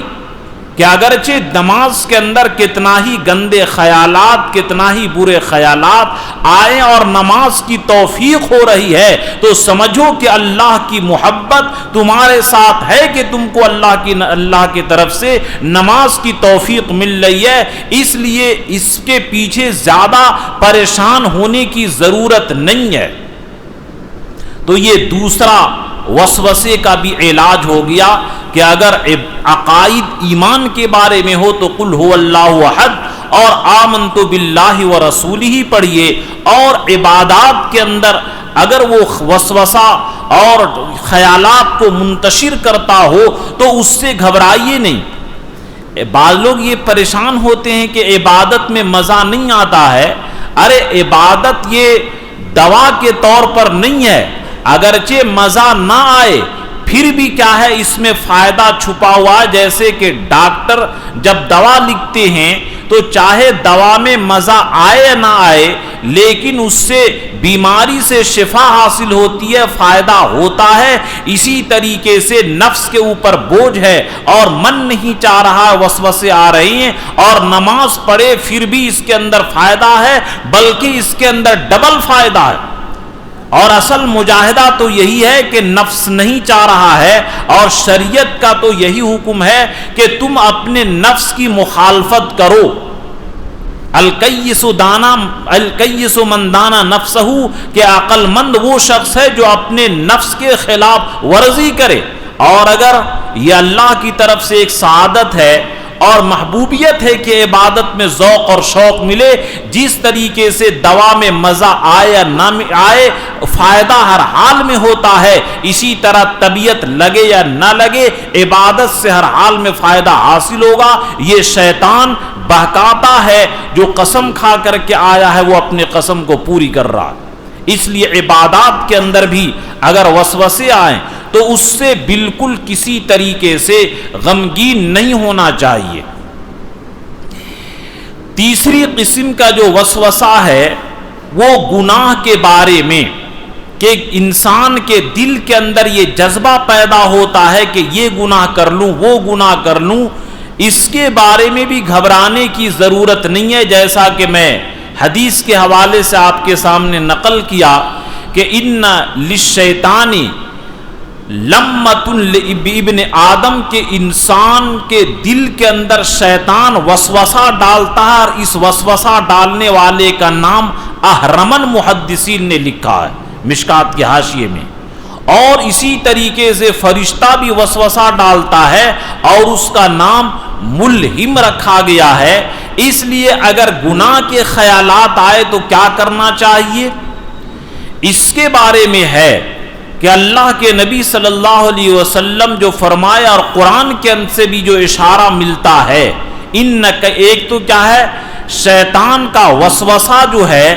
کہ اگرچہ نماز کے اندر کتنا ہی گندے خیالات، کتنا ہی برے خیالات آئیں اور نماز کی توفیق ہو رہی ہے، تو سمجھو کہ اللہ کی محبت تمہارے ساتھ ہے کہ تم کو اللہ کی طرف سے نماز کی توفیق مل رہی ہے. اس لیے اس کے پیچھے زیادہ پریشان ہونے کی ضرورت نہیں ہے. تو یہ دوسرا وسوسے کا بھی علاج ہو گیا کہ اگر عقائد ایمان کے بارے میں ہو تو قل هو اللہ احد اور آمنت باللہ ورسولہ پڑھیے، اور عبادات کے اندر اگر وہ وسوسہ اور خیالات کو منتشر کرتا ہو تو اس سے گھبرائیے نہیں. بعض لوگ یہ پریشان ہوتے ہیں کہ عبادت میں مزہ نہیں آتا ہے. ارے عبادت یہ دوا کے طور پر نہیں ہے، اگرچہ مزہ نہ آئے پھر بھی کیا ہے اس میں فائدہ چھپا ہوا ہے. جیسے کہ ڈاکٹر جب دوا لکھتے ہیں تو چاہے دوا میں مزہ آئے یا نہ آئے، لیکن اس سے بیماری سے شفا حاصل ہوتی ہے، فائدہ ہوتا ہے. اسی طریقے سے نفس کے اوپر بوجھ ہے اور من نہیں چاہ رہا، وسوسے آ رہے ہیں اور نماز پڑھے پھر بھی اس کے اندر فائدہ ہے، بلکہ اس کے اندر ڈبل فائدہ ہے. اور اصل مجاہدہ تو یہی ہے کہ نفس نہیں چاہ رہا ہے، اور شریعت کا تو یہی حکم ہے کہ تم اپنے نفس کی مخالفت کرو. الکیس من دانا نفسہ، کہ عقل مند وہ شخص ہے جو اپنے نفس کے خلاف ورزی کرے. اور اگر یہ اللہ کی طرف سے ایک سعادت ہے اور محبوبیت ہے کہ عبادت میں ذوق اور شوق ملے، جس طریقے سے دوا میں مزہ آئے یا نہ آئے فائدہ ہر حال میں ہوتا ہے، اسی طرح طبیعت لگے یا نہ لگے عبادت سے ہر حال میں فائدہ حاصل ہوگا. یہ شیطان بہکاتا ہے، جو قسم کھا کر کے آیا ہے وہ اپنے قسم کو پوری کر رہا ہے. اس لیے عبادات کے اندر بھی اگر وسوسے آئیں تو اس سے بالکل کسی طریقے سے غمگین نہیں ہونا چاہیے. تیسری قسم کا جو وسوسہ ہے وہ گناہ کے بارے میں، کہ انسان کے دل کے اندر یہ جذبہ پیدا ہوتا ہے کہ یہ گناہ کر لوں وہ گناہ کر لوں. اس کے بارے میں بھی گھبرانے کی ضرورت نہیں ہے. جیسا کہ میں حدیث کے حوالے سے آپ کے سامنے نقل کیا کہ ان للشیطان لمۃ ابن آدم، کے انسان کے دل کے اندر شیطان وسوسہ ڈالتا ہے، اور اس وسوسہ ڈالنے والے کا نام احرمن محدثین نے لکھا ہے مشکات کے حاشیے میں. اور اسی طریقے سے فرشتہ بھی وسوسہ ڈالتا ہے اور اس کا نام ملہم رکھا گیا ہے. اس لیے اگر گناہ کے خیالات آئے تو کیا کرنا چاہیے؟ اس کے بارے میں ہے کہ اللہ کے نبی صلی اللہ علیہ وسلم جو فرمایا اور قرآن کے اندر سے بھی جو اشارہ ملتا ہے، ایک تو کیا ہے، شیطان کا وسوسہ جو ہے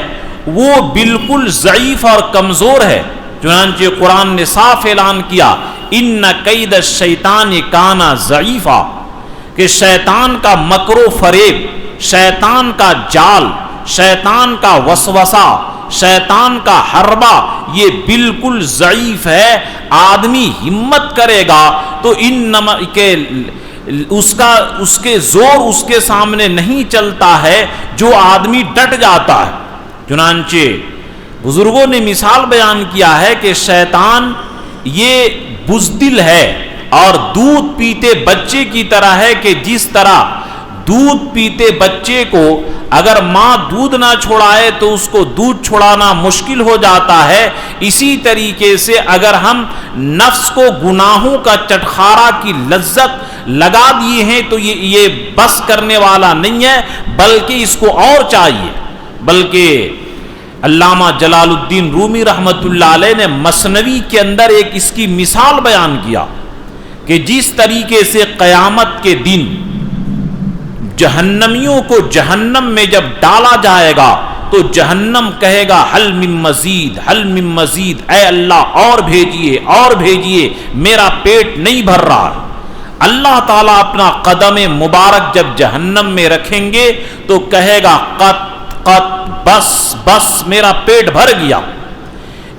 وہ بالکل ضعیف اور کمزور ہے. چنانچہ قرآن نے صاف اعلان کیا ان کید الشیطان کان ضعیفا، کہ شیطان کا مکر و فریب، شیطان کا جال، شیطان کا وسوسہ، شیطان کا حربہ یہ بالکل ضعیف ہے. آدمی ہمت کرے گا تو اس کے زور اس کے سامنے نہیں چلتا ہے جو آدمی ڈٹ جاتا ہے. چنانچہ بزرگوں نے مثال بیان کیا ہے کہ شیطان یہ بزدل ہے اور دودھ پیتے بچے کی طرح ہے، کہ جس طرح دودھ پیتے بچے کو اگر ماں دودھ نہ چھڑائے تو اس کو دودھ چھڑانا مشکل ہو جاتا ہے، اسی طریقے سے اگر ہم نفس کو گناہوں کا چٹخارا کی لذت لگا دیے ہیں تو یہ بس کرنے والا نہیں ہے، بلکہ اس کو اور چاہیے. بلکہ علامہ جلال الدین رومی رحمت اللہ علیہ نے مثنوی کے اندر ایک اس کی مثال بیان کیا کہ جس طریقے سے قیامت کے دن جہنمیوں کو جہنم میں جب ڈالا جائے گا تو جہنم کہے گا حل من مزید، حل من مزید، اے اللہ اور بھیجیے اور بھیجیے، میرا پیٹ نہیں بھر رہا. اللہ تعالیٰ اپنا قدم مبارک جب جہنم میں رکھیں گے تو کہے گا قط قط، بس بس، میرا پیٹ بھر گیا.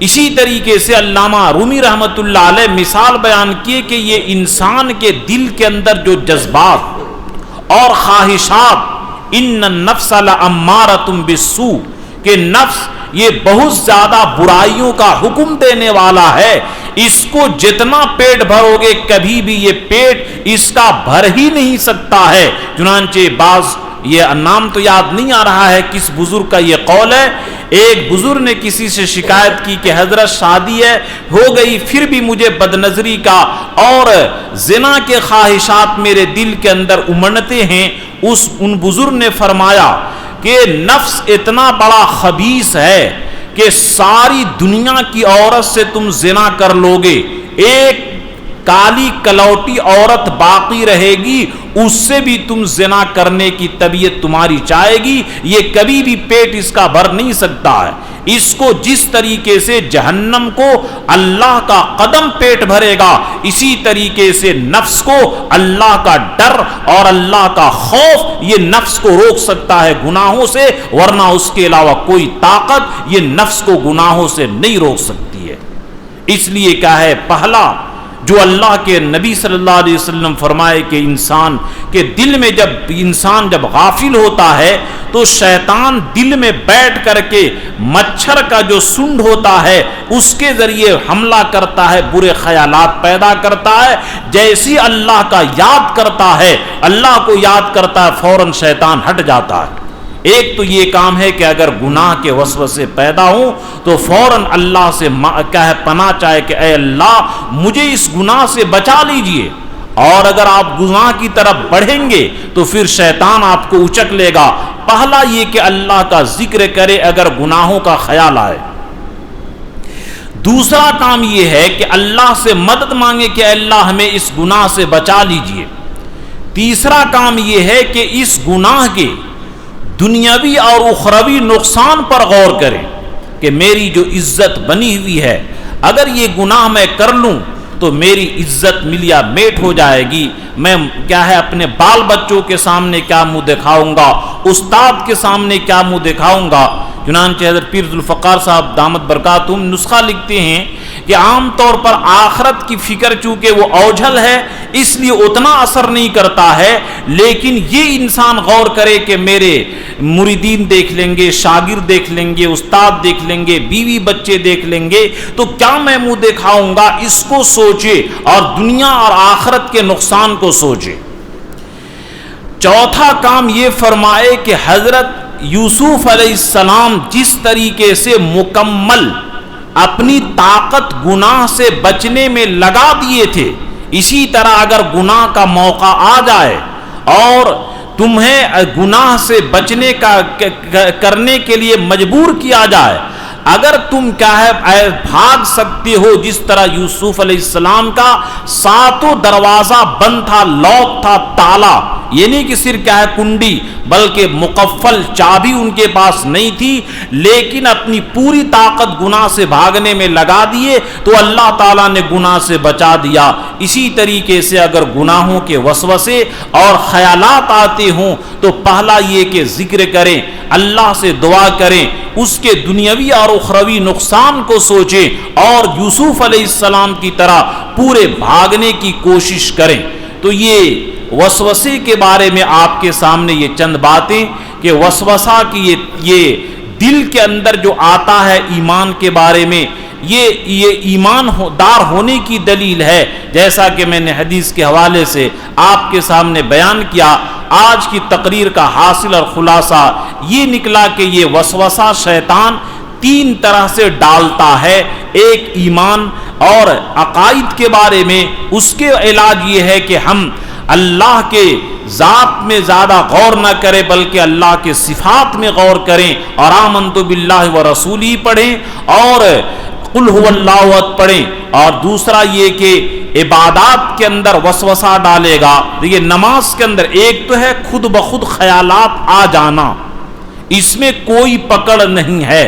اسی طریقے سے علامہ رومی رحمت اللہ علیہ مثال بیان کیے کہ یہ انسان کے دل کے اندر جو جذبات اور خواہشات، ان النفس لامارۃ بالسوء، کہ نفس یہ بہت زیادہ برائیوں کا حکم دینے والا ہے، اس کو جتنا پیٹ بھرو گے کبھی بھی یہ پیٹ اس کا بھر ہی نہیں سکتا ہے. چنانچہ بعض، یہ نام تو یاد نہیں آ رہا ہے کس بزرگ کا یہ قول ہے، ایک بزرگ نے کسی سے شکایت کی کہ حضرت شادی ہے ہو گئی پھر بھی مجھے بدنظری کا اور زنا کے خواہشات میرے دل کے اندر امڑتے ہیں. ان بزرگ نے فرمایا کہ نفس اتنا بڑا خبیث ہے کہ ساری دنیا کی عورت سے تم زنا کر لوگے، ایک کالی کلوٹی عورت باقی رہے گی، اس سے بھی تم زنا کرنے کی طبیعت تمہاری چاہے گی، یہ کبھی بھی پیٹ اس کا بھر نہیں سکتا ہے. اس کو جس طریقے سے جہنم کو اللہ کا قدم پیٹ بھرے گا، اسی طریقے سے نفس کو اللہ کا ڈر اور اللہ کا خوف یہ نفس کو روک سکتا ہے گناہوں سے، ورنہ اس کے علاوہ کوئی طاقت یہ نفس کو گناہوں سے نہیں روک سکتی ہے. اس لیے کیا ہے، پہلا جو اللہ کے نبی صلی اللہ علیہ وسلم فرمائے کہ انسان کے دل میں جب غافل ہوتا ہے تو شیطان دل میں بیٹھ کر کے مچھر کا جو سنڈ ہوتا ہے اس کے ذریعے حملہ کرتا ہے، برے خیالات پیدا کرتا ہے. جیسی اللہ کا یاد کرتا ہے، اللہ کو یاد کرتا ہے، فوراً شیطان ہٹ جاتا ہے. ایک تو یہ کام ہے کہ اگر گناہ کے وسوسے پیدا ہوں تو فوراً اللہ سے پناہ چاہے کہ اے اللہ مجھے اس گناہ سے بچا لیجئے. اور اگر آپ گناہ کی طرف بڑھیں گے تو پھر شیطان آپ کو اچک لے گا. پہلا یہ کہ اللہ کا ذکر کرے اگر گناہوں کا خیال آئے. دوسرا کام یہ ہے کہ اللہ سے مدد مانگے کہ اے اللہ ہمیں اس گناہ سے بچا لیجئے. تیسرا کام یہ ہے کہ اس گناہ کے دنیاوی اور اخروی نقصان پر غور کریں کہ میری جو عزت بنی ہوئی ہے اگر یہ گناہ میں کر لوں تو میری عزت ملیا میٹ ہو جائے گی. میں کیا ہے اپنے بال بچوں کے سامنے کیا منہ دکھاؤں گا، استاد کے سامنے کیا منہ دکھاؤں گا. چنانچہ حضرت پیر ذوالفقار صاحب دامت برکاتہم نسخہ لکھتے ہیں کہ عام طور پر آخرت کی فکر چونکہ وہ اوجھل ہے اس لیے اتنا اثر نہیں کرتا ہے، لیکن یہ انسان غور کرے کہ میرے مریدین دیکھ لیں گے، شاگرد دیکھ لیں گے، استاد دیکھ لیں گے، بیوی بچے دیکھ لیں گے تو کیا میں منہ دکھاؤں گا، اس کو سوچے اور دنیا اور آخرت کے نقصان کو سوچے. چوتھا کام یہ فرمائے کہ حضرت یوسف علیہ السلام جس طریقے سے مکمل اپنی طاقت گناہ سے بچنے میں لگا دیے تھے، اسی طرح اگر گناہ کا موقع آ جائے اور تمہیں گناہ سے بچنے کا کرنے کے لیے مجبور کیا جائے، اگر تم کیا ہے بھاگ سکتے ہو، جس طرح یوسف علیہ السلام کا ساتوں دروازہ بند تھا، لاک تھا، تالا، یہ نہیں کہ صرف کیا ہے کنڈی، بلکہ مقفل چابی ان کے پاس نہیں تھی، لیکن اپنی پوری طاقت گناہ سے بھاگنے میں لگا دیے تو اللہ تعالیٰ نے گناہ سے بچا دیا۔ اسی طریقے سے اگر گناہوں کے وسوسے اور خیالات آتے ہوں تو پہلا یہ کہ ذکر کریں، اللہ سے دعا کریں، اس کے دنیاوی اور اخروی نقصان کو سوچیں، اور یوسف علیہ السلام کی طرح پورے بھاگنے کی کوشش کریں۔ تو یہ وسوسے کے بارے میں آپ کے سامنے یہ چند باتیں کہ وسوسہ کی یہ دل کے اندر جو آتا ہے ایمان کے بارے میں، یہ ایمان دار ہونے کی دلیل ہے، جیسا کہ میں نے حدیث کے حوالے سے آپ کے سامنے بیان کیا۔ آج کی تقریر کا حاصل اور خلاصہ یہ نکلا کہ یہ وسوسہ شیطان تین طرح سے ڈالتا ہے۔ ایک ایمان اور عقائد کے بارے میں، اس کے علاج یہ ہے کہ ہم اللہ کے ذات میں زیادہ غور نہ کریں بلکہ اللہ کے صفات میں غور کریں، اور آمنت باللہ و رسولی پڑھیں اور قل هو اللہ احد پڑھیں۔ اور دوسرا یہ کہ عبادات کے اندر وسوسہ ڈالے گا، دیکھیے نماز کے اندر ایک تو ہے خود بخود خیالات آ جانا، اس میں کوئی پکڑ نہیں ہے،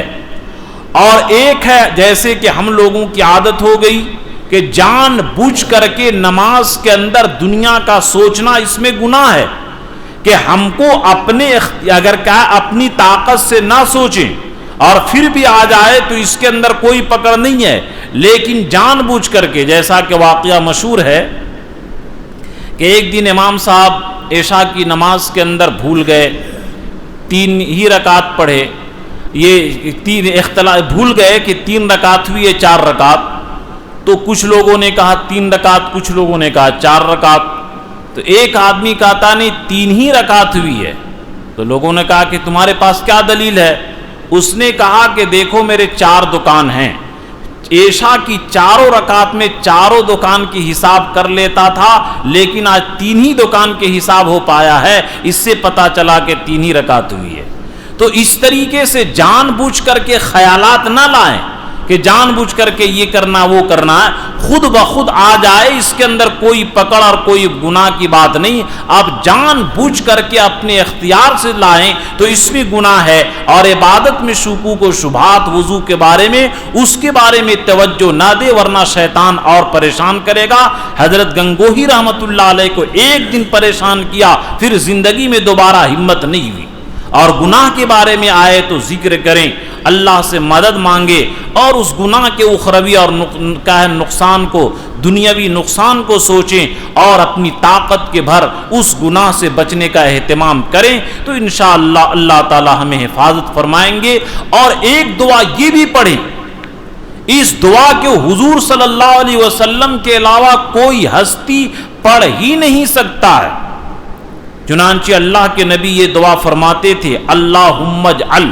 اور ایک ہے جیسے کہ ہم لوگوں کی عادت ہو گئی کہ جان بوجھ کر کے نماز کے اندر دنیا کا سوچنا، اس میں گناہ ہے کہ ہم کو اگر اپنی طاقت سے نہ سوچیں اور پھر بھی آ جائے تو اس کے اندر کوئی پکڑ نہیں ہے، لیکن جان بوجھ کر کے، جیسا کہ واقعہ مشہور ہے کہ ایک دن امام صاحب عشاء کی نماز کے اندر بھول گئے، 3 ہی رکعت پڑھے، یہ 3 اختلاف بھول گئے کہ 3 رکعت ہوئی ہے 4 رکعت، تو کچھ لوگوں نے کہا 3 رکعت، کچھ لوگوں نے کہا 4 رکعت، تو ایک آدمی کہتا نہیں 3 ہی رکعت ہوئی ہے، تو لوگوں نے کہا کہ تمہارے پاس کیا دلیل ہے؟ اس نے کہا کہ دیکھو میرے 4 دکان ہیں، عشاء کی 4 رکعت میں 4 دکان کی حساب کر لیتا تھا، لیکن آج 3 ہی دکان کے حساب ہو پایا ہے، اس سے پتا چلا کہ 3 ہی رکعت ہوئی ہے۔ تو اس طریقے سے جان بوجھ کر کے خیالات نہ لائیں کہ جان بوجھ کر کے یہ کرنا وہ کرنا ہے، خود بخود آ جائے، اس کے اندر کوئی پکڑ اور کوئی گناہ کی بات نہیں۔ آپ جان بوجھ کر کے اپنے اختیار سے لائیں تو اس میں گناہ ہے، اور عبادت میں شکوک و شبہات وضو کے بارے میں، اس کے بارے میں توجہ نہ دے، ورنہ شیطان اور پریشان کرے گا۔ حضرت گنگوہی رحمت اللہ علیہ کو ایک دن پریشان کیا، پھر زندگی میں دوبارہ ہمت نہیں ہوئی۔ اور گناہ کے بارے میں آئے تو ذکر کریں، اللہ سے مدد مانگے، اور اس گناہ کے اخروی اور نقصان کو، دنیاوی نقصان کو سوچیں، اور اپنی طاقت کے بھر اس گناہ سے بچنے کا اہتمام کریں، تو انشاءاللہ اللہ تعالی ہمیں حفاظت فرمائیں گے۔ اور ایک دعا یہ بھی پڑھیں، اس دعا کے حضور صلی اللہ علیہ وسلم کے علاوہ کوئی ہستی پڑھ ہی نہیں سکتا ہے، چنانچہ اللہ کے نبی یہ دعا فرماتے تھے، اللہم اجعل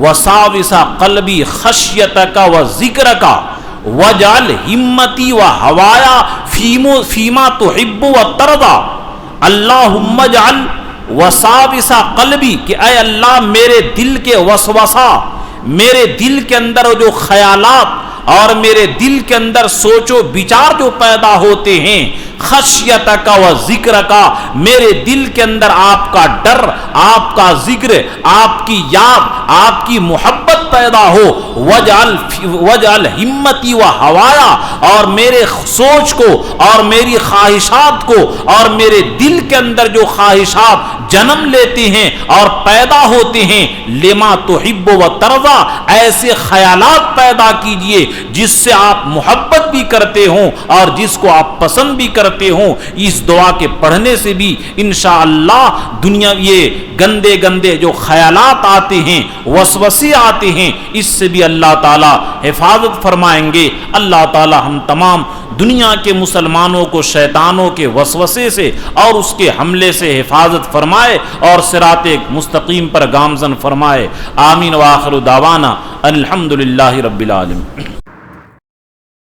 وساوس قلبی خشیتک و ذکرک وجعل ہمتی و ہوایا فیما تحب و ترضا۔ اللہم اجعل وساوس قلبی، کہ اے اللہ میرے دل کے وسوسہ، میرے دل کے اندر جو خیالات اور میرے دل کے اندر سوچ و بچار جو پیدا ہوتے ہیں، خشیتک و ذکرک، میرے دل کے اندر آپ کا ڈر، آپ کا ذکر، آپ کی یاد، آپ کی محبت پیدا ہو، وجعل ہمتی و ہوایا، اور میرے سوچ کو اور میری خواہشات کو، اور میرے دل کے اندر جو خواہشات جنم لیتے ہیں اور پیدا ہوتے ہیں، لما تحب و ترضا، ایسے خیالات پیدا کیجئے جس سے آپ محبت بھی کرتے ہوں اور جس کو آپ پسند بھی کرتے ہوں۔ اس دعا کے پڑھنے سے بھی انشاءاللہ دنیا یہ گندے گندے جو خیالات آتے ہیں، وسوسے آتے ہیں، اس سے بھی اللہ تعالی حفاظت فرمائیں گے۔ اللہ تعالی ہم تمام دنیا کے مسلمانوں کو شیطانوں کے وسوسے سے اور اس کے حملے سے حفاظت فرمائے اور صراط مستقیم پر گامزن فرمائے۔ آمین۔ وآخر دعوانا الحمدللہ رب العالمین۔